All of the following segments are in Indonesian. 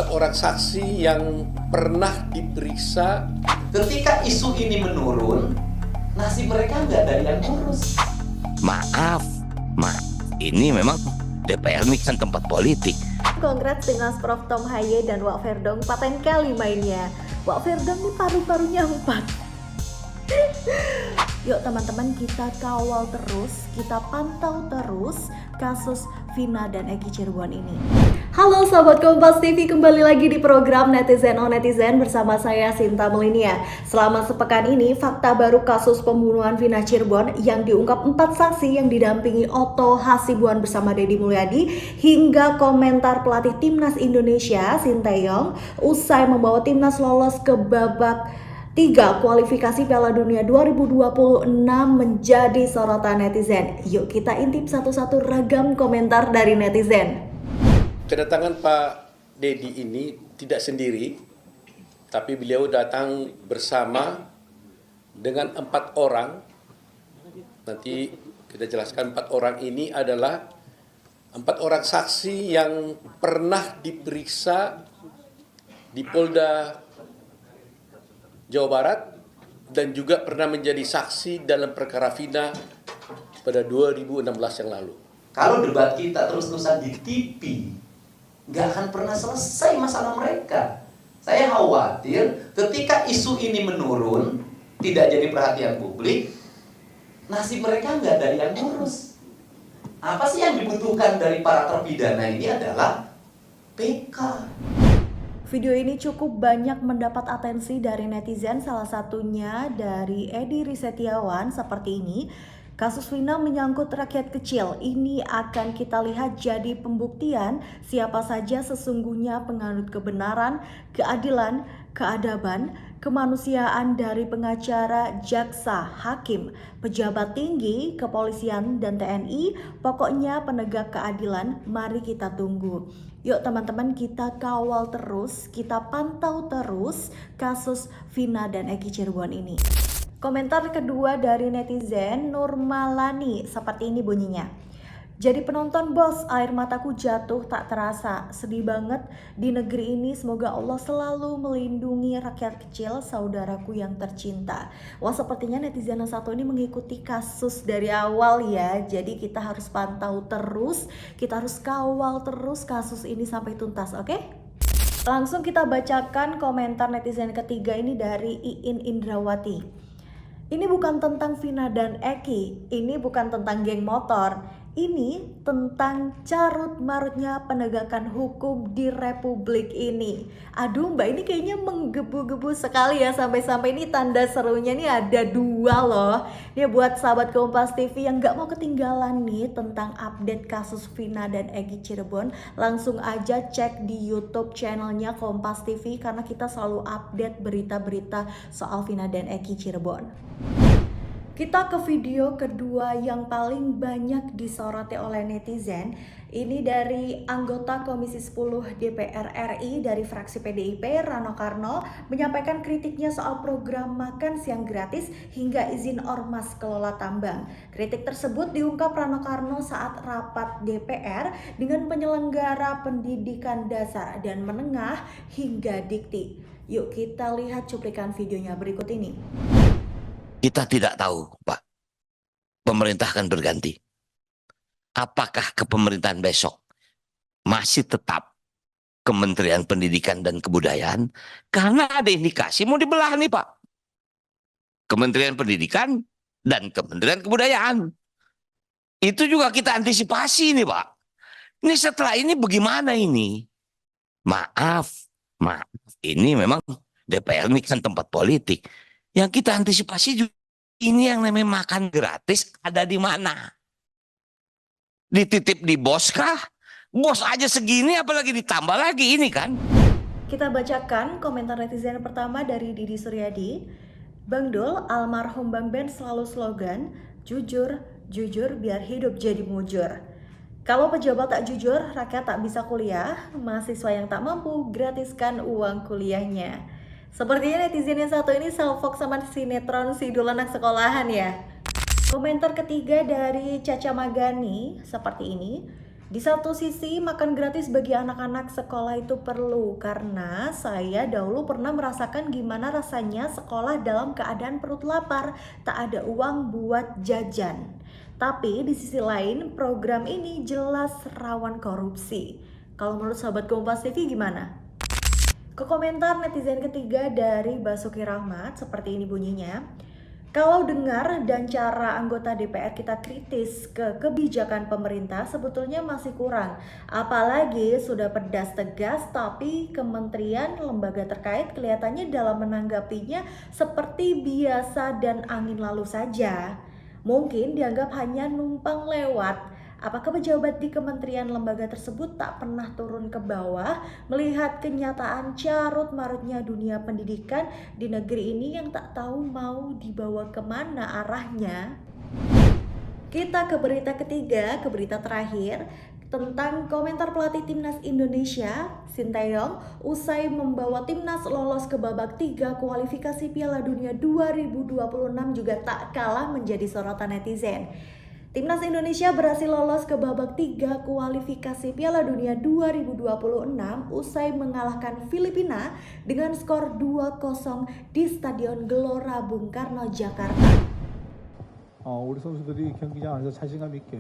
4 orang saksi yang pernah diperiksa. Ketika isu ini menurun, nasib mereka nggak ada yang ngurus. Maaf, ini memang DPR ini kan tempat politik. Congrats dengan Prof. Tom Haye dan Wak Verdong paten kali mainnya. Wak Verdong nih paru-parunya 4. Yuk teman-teman, kita kawal terus, kita pantau terus kasus Vina dan Eki Cirebon ini. Halo sahabat Kompas TV, kembali lagi di program Netizen on Netizen bersama saya Sinta Melinia. Selama sepekan ini, fakta baru kasus pembunuhan Vina Cirebon yang diungkap 4 saksi yang didampingi Otto Hasibuan bersama Deddy Mulyadi, hingga komentar pelatih Timnas Indonesia Sinteyong usai membawa Timnas lolos ke babak 3 kualifikasi Piala Dunia 2026 menjadi sorotan netizen. Yuk kita intip satu-satu ragam komentar dari netizen. Kedatangan Pak Deddy ini tidak sendiri, tapi beliau datang bersama dengan 4 orang. Nanti kita jelaskan 4 orang ini adalah 4 orang saksi yang pernah diperiksa di Polda Jawa Barat dan juga pernah menjadi saksi dalam perkara Vina pada 2016 yang lalu. Kalau debat kita terus-terusan di TV, nggak akan pernah selesai masalah mereka. Saya khawatir ketika isu ini menurun, tidak jadi perhatian publik, nasib mereka nggak ada yang ngurus. Apa sih yang dibutuhkan dari para terpidana ini adalah PK. Video ini cukup banyak mendapat atensi dari netizen, salah satunya dari Edi Risetiawan seperti ini. Kasus Vina menyangkut rakyat kecil, ini akan kita lihat jadi pembuktian siapa saja sesungguhnya penganut kebenaran, keadilan, keadaban, kemanusiaan dari pengacara, jaksa, hakim, pejabat tinggi, kepolisian, dan TNI, pokoknya penegak keadilan, mari kita tunggu. Yuk teman-teman, kita kawal terus, kita pantau terus kasus Vina dan Eki Cirebon ini. Komentar kedua dari netizen Nurmalani seperti ini bunyinya. Jadi penonton bos, air mataku jatuh tak terasa. Sedih banget di negeri ini, semoga Allah selalu melindungi rakyat kecil, saudaraku yang tercinta. Wah, sepertinya netizen yang satu ini mengikuti kasus dari awal ya. Jadi kita harus pantau terus, kita harus kawal terus kasus ini sampai tuntas, oke? Langsung kita bacakan komentar netizen ketiga ini dari Iin Indrawati. Ini bukan tentang Vina dan Eki, ini bukan tentang geng motor. Ini tentang carut marutnya penegakan hukum di Republik ini. Aduh mbak, ini kayaknya menggebu-gebu sekali ya, sampai-sampai ini tanda serunya nih ada 2 loh. Ini buat sahabat Kompas TV yang gak mau ketinggalan nih tentang update kasus Vina dan Eki Cirebon, langsung aja cek di YouTube channelnya Kompas TV karena kita selalu update berita-berita soal Vina dan Eki Cirebon. Kita ke video kedua yang paling banyak disoroti oleh netizen. Ini dari anggota Komisi 10 DPR RI dari fraksi PDIP, Rano Karno, menyampaikan kritiknya soal program makan siang gratis hingga izin ormas kelola tambang. Kritik tersebut diungkap Rano Karno saat rapat DPR dengan penyelenggara pendidikan dasar dan menengah hingga Dikti. Yuk kita lihat cuplikan videonya berikut ini. Kita tidak tahu, Pak. Pemerintah akan berganti. Apakah kepemerintahan besok masih tetap Kementerian Pendidikan dan Kebudayaan? Karena ada indikasi mau dibelah nih, Pak. Kementerian Pendidikan dan Kementerian Kebudayaan. Itu juga kita antisipasi nih, Pak. Ini setelah ini bagaimana ini? Maaf. Ini memang DPR ini kan tempat politik. Yang kita antisipasi juga ini yang namanya makan gratis ada di mana? Dititip di bos kah? Bos aja segini apalagi ditambah lagi ini kan? Kita bacakan komentar netizen pertama dari Didi Suryadi. Bang Dul, almarhum Bang Ben selalu slogan, jujur, jujur biar hidup jadi mujur. Kalau pejabat tak jujur, rakyat tak bisa kuliah, mahasiswa yang tak mampu gratiskan uang kuliahnya. Sepertinya netizen yang satu ini salfok sama sinetron si dulu anak sekolahan ya. Komentar ketiga dari Caca Magani seperti ini. Di satu sisi, makan gratis bagi anak-anak sekolah itu perlu, karena saya dahulu pernah merasakan gimana rasanya sekolah dalam keadaan perut lapar, tak ada uang buat jajan. Tapi di sisi lain, program ini jelas rawan korupsi. Kalau menurut sahabat Kompas TV gimana? Ke komentar netizen ketiga dari Basuki Rahmat, seperti ini bunyinya. Kalau dengar dan cara anggota DPR kita kritis ke kebijakan pemerintah sebetulnya masih kurang. Apalagi sudah pedas tegas tapi kementerian lembaga terkait kelihatannya dalam menanggapinya seperti biasa dan angin lalu saja. Mungkin dianggap hanya numpang lewat. Apakah pejabat di kementerian lembaga tersebut tak pernah turun ke bawah melihat kenyataan carut-marutnya dunia pendidikan di negeri ini yang tak tahu mau dibawa kemana arahnya? Kita ke berita ketiga, ke berita terakhir tentang komentar pelatih Timnas Indonesia, Sinteyong, usai membawa Timnas lolos ke babak 3 kualifikasi Piala Dunia 2026 juga tak kalah menjadi sorotan netizen. Timnas Indonesia berhasil lolos ke babak 3 kualifikasi Piala Dunia 2026 usai mengalahkan Filipina dengan skor 2-0 di Stadion Gelora Bung Karno, Jakarta. 우리 선수들이 경기장 안에서 자신감 있게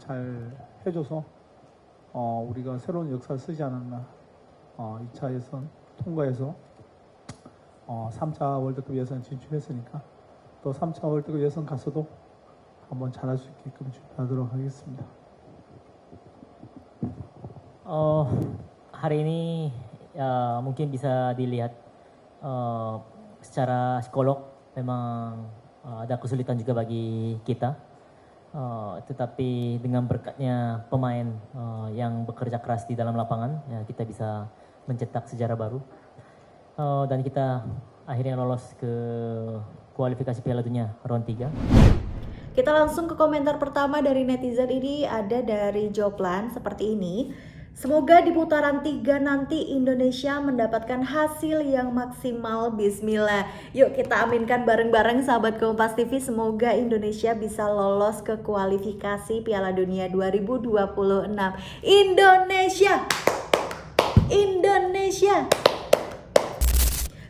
잘 해줘서 우리가 새로운 역사를 쓰지 않았나. 2차 예선 통과해서 3차 월드컵 예선 진출했으니까 또 3차 월드컵 예선 가서도 한번 잘할 수 있게끔 준비하도록 하겠습니다. Hari ini mungkin bisa dilihat secara psikolog memang ada kesulitan juga bagi kita. Tetapi dengan berkatnya pemain yang bekerja keras di dalam lapangan, ya, kita bisa mencetak sejarah baru. Dan kita akhirnya lolos ke kualifikasi Piala Dunia round 3. Kita langsung ke komentar pertama dari netizen, ini ada dari Joplan seperti ini. Semoga di putaran 3 nanti Indonesia mendapatkan hasil yang maksimal. Bismillah. Yuk kita aminkan bareng-bareng sahabat Kompas TV. Semoga Indonesia bisa lolos ke kualifikasi Piala Dunia 2026. Indonesia! Indonesia!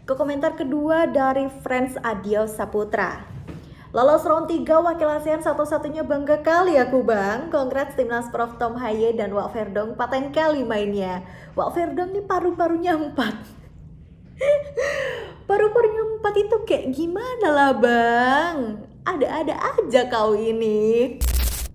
Ke komentar kedua dari Friends Adio Saputra. Lolos round 3 wakil ASEAN satu-satunya, bangga kali aku bang. Congrats Timnas Prof Tom Haye dan Wak Verdong, paten kali mainnya. Wak Verdong nih paru-parunya 4. Paru-parunya 4 itu kayak gimana lah bang? Ada-ada aja kau ini.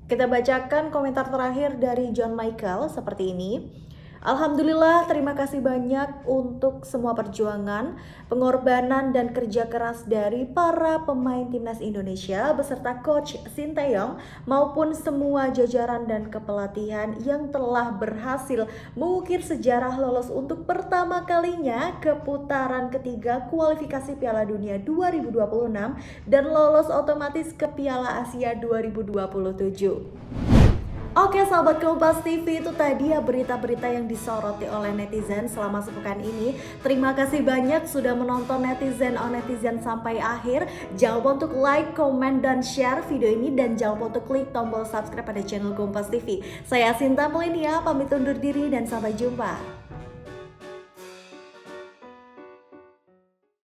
Kita bacakan komentar terakhir dari John Michael seperti ini. Alhamdulillah, terima kasih banyak untuk semua perjuangan, pengorbanan dan kerja keras dari para pemain Timnas Indonesia beserta Coach Sinteyong maupun semua jajaran dan kepelatihan yang telah berhasil mengukir sejarah lolos untuk pertama kalinya ke putaran ketiga kualifikasi Piala Dunia 2026 dan lolos otomatis ke Piala Asia 2027. Oke sahabat Kompas TV, itu tadi ya berita-berita yang disoroti oleh netizen selama sepekan ini. Terima kasih banyak sudah menonton netizen on netizen sampai akhir. Jangan lupa untuk like, comment, dan share video ini. Dan jangan lupa untuk klik tombol subscribe pada channel Kompas TV. Saya Sinta Melenia, pamit undur diri dan sampai jumpa.